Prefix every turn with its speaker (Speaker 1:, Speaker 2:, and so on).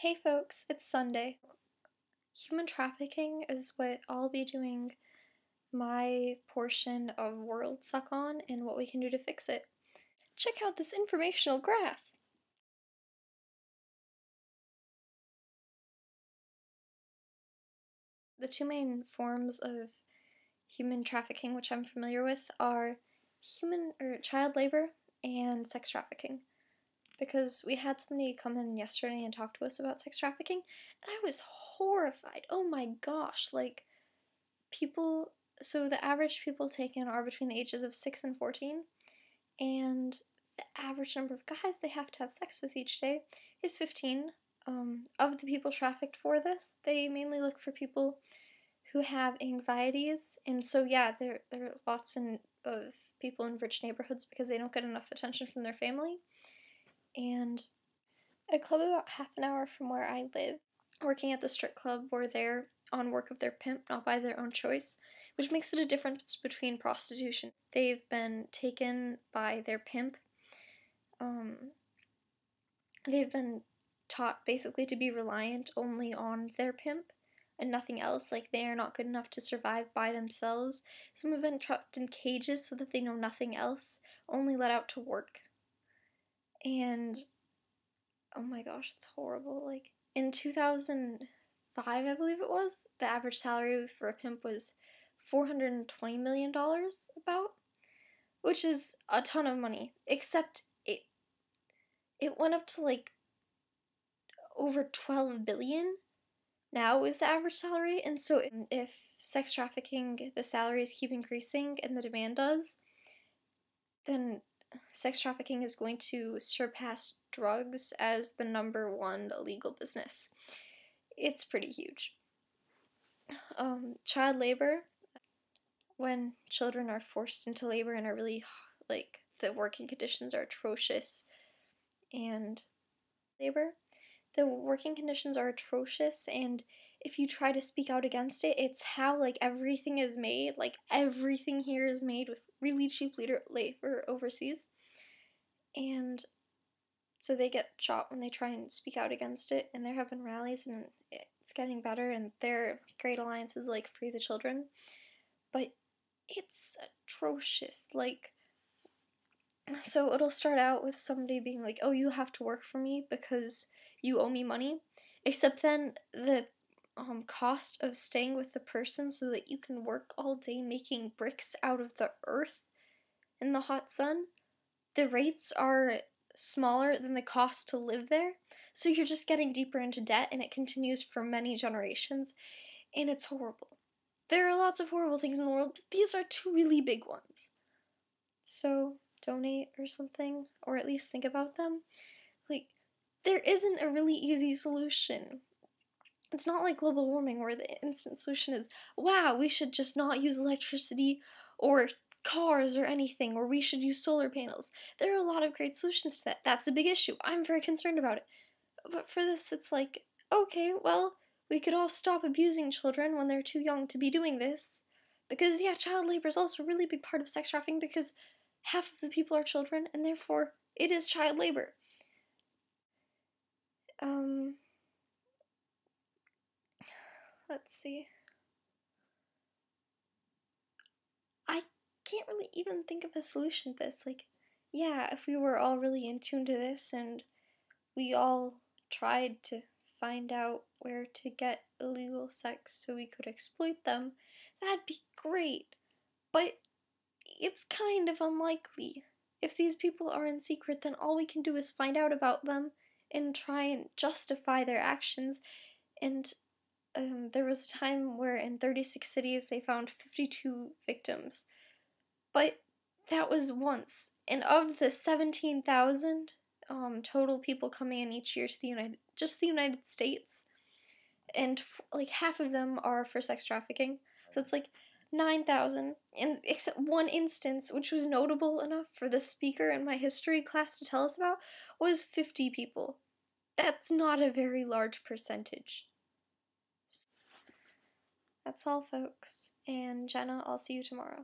Speaker 1: Hey folks, it's Sunday. Human trafficking is what I'll be doing my portion of World Suck on and what we can do to fix it. Check out this informational graph! The two main forms of human trafficking which I'm familiar with are child labor and sex trafficking. Because we had somebody come in yesterday and talk to us about sex trafficking, and I was horrified. Oh my gosh, like, so the average people taken are between the ages of 6 and 14, and the average number of guys they have to have sex with each day is 15. Of the people trafficked for this, they mainly look for people who have anxieties, and so yeah, there are lots of people in rich neighborhoods because they don't get enough attention from their family. And a club about half an hour from where I live, working at the strip club, were there on work of their pimp, not by their own choice, which makes it a difference between prostitution. They've been taken by their pimp. They've been taught basically to be reliant only on their pimp and nothing else. Like, they are not good enough to survive by themselves. Some have been trapped in cages so that they know nothing else, only let out to work. And oh my gosh, it's horrible. Like, in 2005, I believe it was, the average salary for a pimp was $420 million, about, which is a ton of money, except it went up to like over 12 billion now is the average salary. And so if sex trafficking, the salaries keep increasing and the demand does, then sex trafficking is going to surpass drugs as the #1 illegal business. It's pretty huge. Child labor, when children are forced into labor and are really, like, the working conditions are atrocious, and the working conditions are atrocious, and if you try to speak out against it, it's how, like, everything is made. Like, everything here is made with really cheap labor overseas, and so they get shot when they try and speak out against it. And there have been rallies, and it's getting better, and there are great alliances like Free the Children, but it's atrocious. Like, so it'll start out with somebody being like, oh, you have to work for me because you owe me money, except then the cost of staying with the person so that you can work all day making bricks out of the earth in the hot sun, the rates are smaller than the cost to live there, so you're just getting deeper into debt, and it continues for many generations, and it's horrible. There are lots of horrible things in the world, but these are two really big ones. So donate or something, or at least think about them. Like, there isn't a really easy solution. It's not like global warming where the instant solution is, wow, we should just not use electricity or cars or anything, or we should use solar panels. There are a lot of great solutions to that. That's a big issue. I'm very concerned about it. But for this, it's like, okay, well, we could all stop abusing children when they're too young to be doing this. Because, yeah, child labor is also a really big part of sex trafficking, because half of the people are children, and therefore it is child labor. Let's see. I can't really even think of a solution to this. Like, yeah, if we were all really in tune to this and we all tried to find out where to get illegal sex so we could exploit them, that'd be great. But it's kind of unlikely. If these people are in secret, then all we can do is find out about them and try and justify their actions. And there was a time where in 36 cities they found 52 victims. But that was once. And of the 17,000 total people coming in each year to the United States, and like half of them are for sex trafficking. So it's like 9,000, and except one instance, which was notable enough for the speaker in my history class to tell us about, was 50 people. That's not a very large percentage. That's all, folks. And Jenna, I'll see you tomorrow.